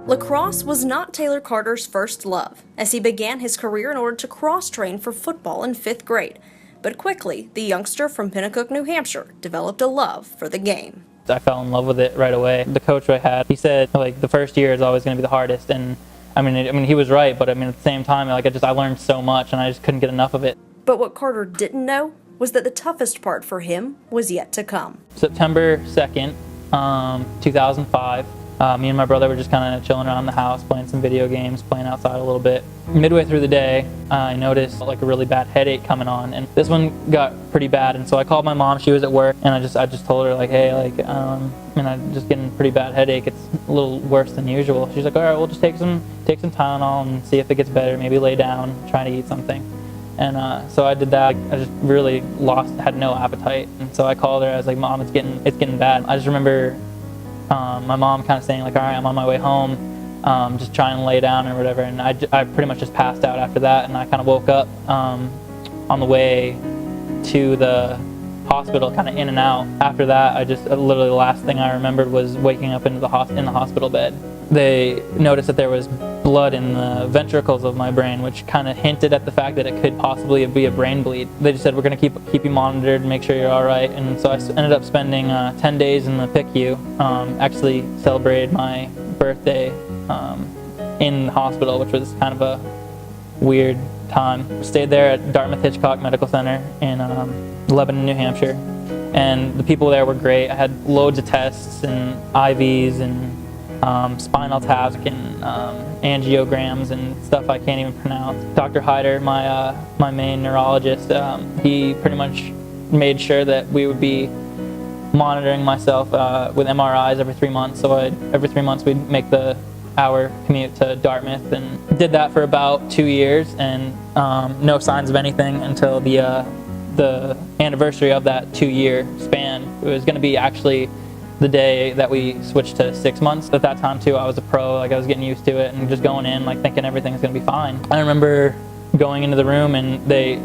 Lacrosse was not Taylor Carter's first love, as he began his career in order to cross-train for football in 5th grade. But quickly, the youngster from Pinnacook, New Hampshire, developed a love for the game. I fell in love with it right away. The coach I had, he said, like, the first year is always going to be the hardest, and I mean, he was right, but I mean, at the same time, like, I learned so much, and I just couldn't get enough of it. But what Carter didn't know was that the toughest part for him was yet to come. September 2nd, 2005, me and my brother were just kind of chilling around the house, playing some video games, playing outside a little bit. Midway through the day, I noticed like a really bad headache coming on, and this one got pretty bad. And so I called my mom. She was at work, and I just told her like, hey, like, I'm just getting a pretty bad headache. It's a little worse than usual. She's like, all right, we'll just take some Tylenol and see if it gets better. Maybe lay down, try to eat something. And so I did that. I just really had no appetite. And so I called her. I was like, Mom, it's getting bad. I just remember my mom kind of saying like, all right, I'm on my way home, just trying to lay down or whatever. And I pretty much just passed out after that. And I kind of woke up on the way to the hospital, kind of in and out. After that, literally the last thing I remembered was waking up in the hospital bed. They noticed that there was blood in the ventricles of my brain, which kind of hinted at the fact that it could possibly be a brain bleed. They just said, we're going to keep you monitored and make sure you're all right. And so I ended up spending 10 days in the PICU, actually celebrated my birthday in the hospital, which was kind of a weird time. Stayed there at Dartmouth-Hitchcock Medical Center in Lebanon, New Hampshire. And the people there were great. I had loads of tests and IVs and spinal taps and angiograms and stuff I can't even pronounce. Dr. Hyder, my main neurologist, he pretty much made sure that we would be monitoring myself with MRIs every 3 months. So every 3 months we'd make the hour commute to Dartmouth, and did that for about 2 years, and no signs of anything until the anniversary of that 2-year span. It was going to be actually the day that we switched to 6 months. At that time too, I was a pro, like I was getting used to it and just going in like thinking everything's gonna be fine. I remember going into the room and they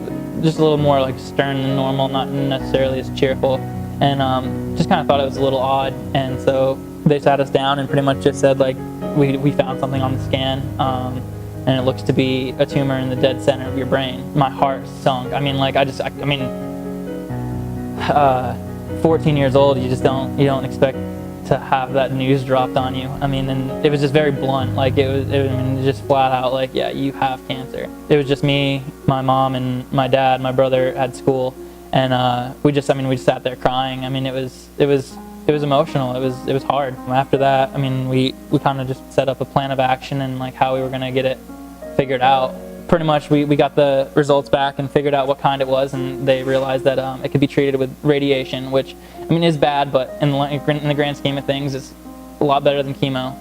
just a little more like stern than normal, not necessarily as cheerful, and just kind of thought it was a little odd. And so they sat us down and pretty much just said like, we found something on the scan, and it looks to be a tumor in the dead center of your brain. My heart sunk. I mean, like 14 years old, you don't expect to have that news dropped on you. I mean, and it was just very blunt. Like it was just flat out like, yeah, you have cancer. It was just me, my mom, and my dad. My brother had school, and we just sat there crying. I mean, it was emotional. It was hard. After that, I mean, we kind of just set up a plan of action and like how we were gonna get it figured out. Pretty much we got the results back and figured out what kind it was, and they realized that it could be treated with radiation, which I mean is bad, but in the grand scheme of things it's a lot better than chemo,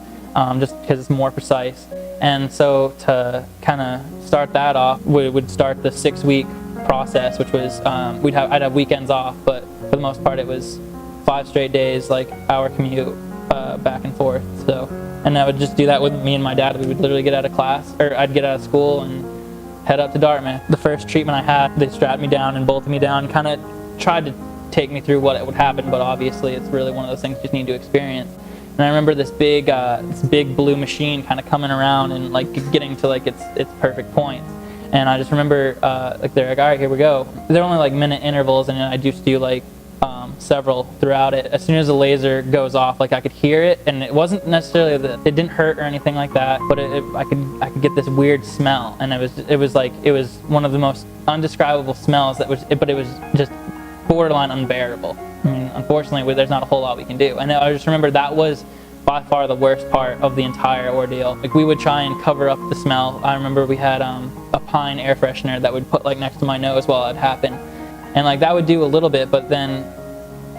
just because it's more precise. And so to kind of start that off, we would start the 6-week process, which was I'd have weekends off, but for the most part it was 5 straight days, like hour commute back and forth. So, and I would just do that with me and my dad. We would literally get out of class, or I'd get out of school and head up to Dartmouth. The first treatment I had, they strapped me down and bolted me down, kind of tried to take me through what would happen, but obviously it's really one of those things you just need to experience. And I remember this big blue machine kind of coming around and like getting to like its perfect point. And I just remember like they're like, all right, here we go. They're only like minute intervals, and I just do like several throughout it. As soon as the laser goes off, like I could hear it, and it wasn't necessarily that it didn't hurt or anything like that, but I could get this weird smell, and it was one of the most undescribable smells but it was just borderline unbearable. I mean, unfortunately, there's not a whole lot we can do. And I just remember that was by far the worst part of the entire ordeal. Like we would try and cover up the smell. I remember we had a pine air freshener that would put like next to my nose while it happened, and like that would do a little bit, but then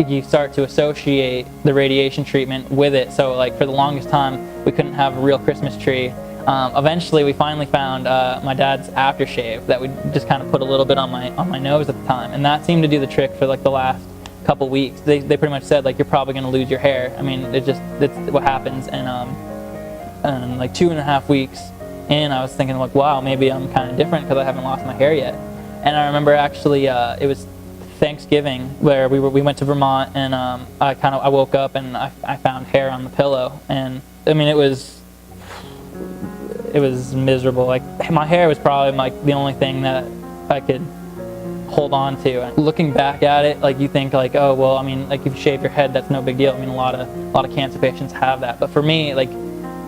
you start to associate the radiation treatment with it. So like for the longest time we couldn't have a real Christmas tree. Eventually we finally found my dad's aftershave that we just kind of put a little bit on my nose at the time, and that seemed to do the trick for like the last couple weeks. They pretty much said like, you're probably going to lose your hair. I mean, it's what happens. And like 2.5 weeks in, I was thinking like, wow, maybe I'm kind of different because I haven't lost my hair yet. And I remember actually it was Thanksgiving where we went to Vermont, and I woke up and I found hair on the pillow, and I mean it was miserable. Like, my hair was probably like the only thing that I could hold on to. And looking back at it, like, you think like, oh well, I mean, like, if you shave your head, that's no big deal. I mean, a lot of cancer patients have that, but for me, like,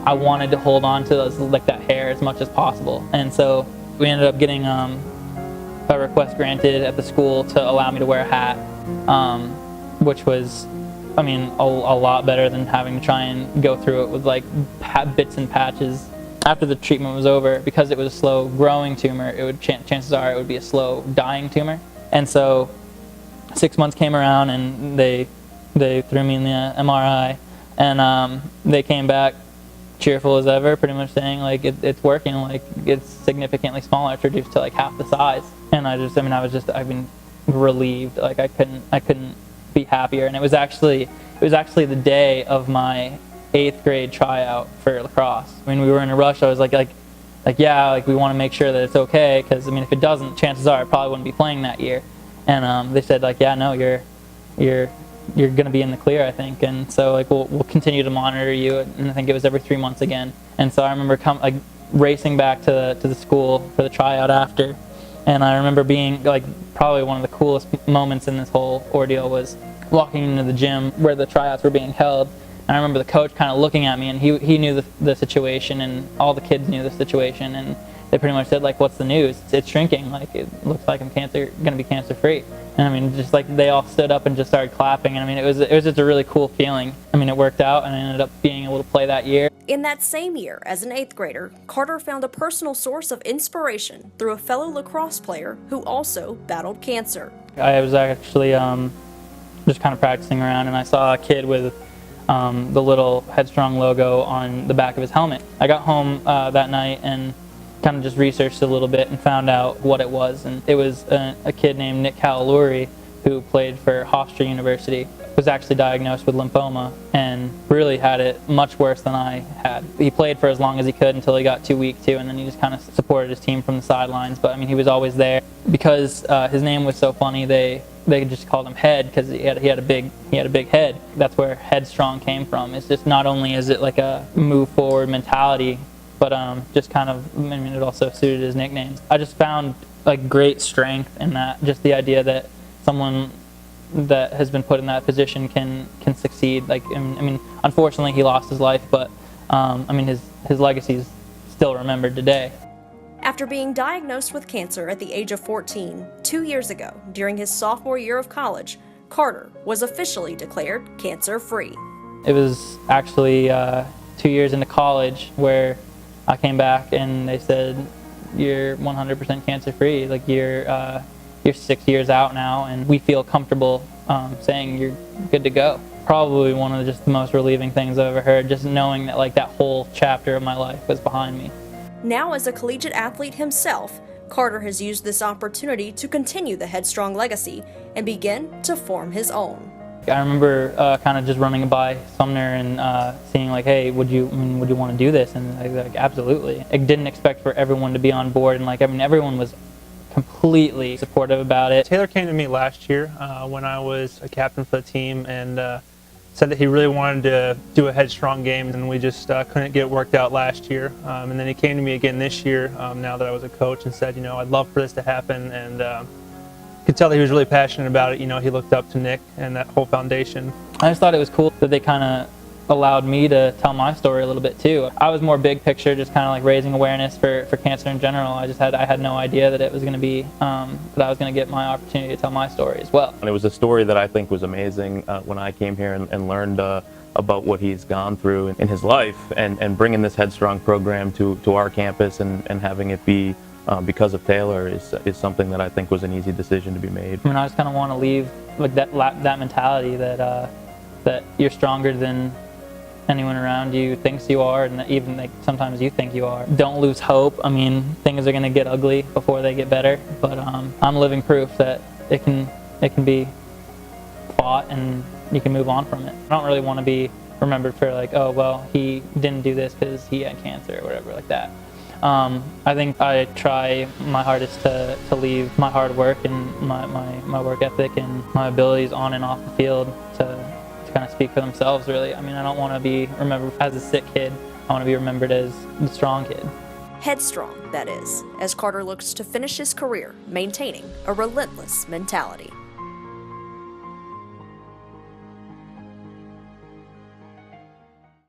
I wanted to hold on to those, like, that hair as much as possible. And so we ended up getting a request granted at the school to allow me to wear a hat, which was, I mean, a lot better than having to try and go through it with like bits and patches. After the treatment was over, because it was a slow growing tumor, it would chances are it would be a slow dying tumor. And so 6 months came around, and they threw me in the MRI, and they came back cheerful as ever, pretty much saying like it's working, like it's significantly smaller, it's reduced to like half the size. And I've been relieved. Like, I couldn't be happier. And it was actually the day of my 8th grade tryout for lacrosse. When we were in a rush, I was like yeah, like, we want to make sure that it's okay, because I mean, if it doesn't, chances are I probably wouldn't be playing that year. And they said like, yeah, no, you're going to be in the clear, I think. And so like we'll continue to monitor you. And I think it was every 3 months again. And so I remember racing back to the school for the tryout after. And I remember being like, probably one of the coolest moments in this whole ordeal was walking into the gym where the tryouts were being held. And I remember the coach kind of looking at me, and he knew the situation, and all the kids knew the situation, and they pretty much said like, what's the news? It's shrinking. Like, it looks like I'm going to be cancer free. And I mean, just like, they all stood up and just started clapping. And I mean, it was just a really cool feeling. I mean, it worked out, and I ended up being able to play that year. In that same year, as an 8th grader, Carter found a personal source of inspiration through a fellow lacrosse player who also battled cancer. I was actually just kind of practicing around, and I saw a kid with the little HEADstrong logo on the back of his helmet. I got home that night and kind of just researched a little bit and found out what it was. And it was a kid named Nick Colleluori, who played for Hofstra University, was actually diagnosed with lymphoma and really had it much worse than I had. He played for as long as he could until he got too weak too, and then he just kind of supported his team from the sidelines. But I mean, he was always there. Because his name was so funny, they just called him Head, because he had a big head. That's where HEADstrong came from. It's just, not only is it like a move forward mentality, but just kind of, I mean, it also suited his nickname. I just found like great strength in that, just the idea that someone that has been put in that position can succeed. Like, I mean, unfortunately he lost his life, but I mean, his legacy is still remembered today. After being diagnosed with cancer at the age of 14, 2 years ago, during his sophomore year of college, Carter was officially declared cancer-free. It was actually 2 years into college where I came back and they said, you're 100% cancer-free. Like, you're 6 years out now, and we feel comfortable saying you're good to go. Probably one of the most relieving things I've ever heard, just knowing that like that whole chapter of my life was behind me. Now, as a collegiate athlete himself, Carter has used this opportunity to continue the HEADstrong legacy and begin to form his own. I remember kind of just running by Sumner and seeing like, hey, would you want to do this? And I was like, absolutely. I didn't expect for everyone to be on board, and like, I mean, everyone was completely supportive about it. Taylor came to me last year when I was a captain for the team, and said that he really wanted to do a HEADstrong game, and we just couldn't get it worked out last year. And then he came to me again this year, now that I was a coach, and said, I'd love for this to happen. And could tell that he was really passionate about it. He looked up to Nick and that whole foundation. I just thought it was cool that they kind of allowed me to tell my story a little bit too. I was more big picture, just kind of like raising awareness for cancer in general. I had no idea that it was going to be, that I was going to get my opportunity to tell my story as well. And it was a story that I think was amazing when I came here and learned about what he's gone through in his life, and bringing this HEADstrong program to our campus and having it be because of Taylor is something that I think was an easy decision to be made. I mean, I just kind of want to leave like that mentality that you're stronger than anyone around you thinks you are, and that even like sometimes you think you are. Don't lose hope. I mean, things are going to get ugly before they get better, but I'm living proof that it can be fought and you can move on from it. I don't really want to be remembered for like, oh well, he didn't do this because he had cancer or whatever like that. I think I try my hardest to leave my hard work and my work ethic and my abilities on and off the field to kind of speak for themselves, really. I mean, I don't want to be remembered as a sick kid. I want to be remembered as the strong kid. Headstrong, that is, as Carter looks to finish his career maintaining a relentless mentality.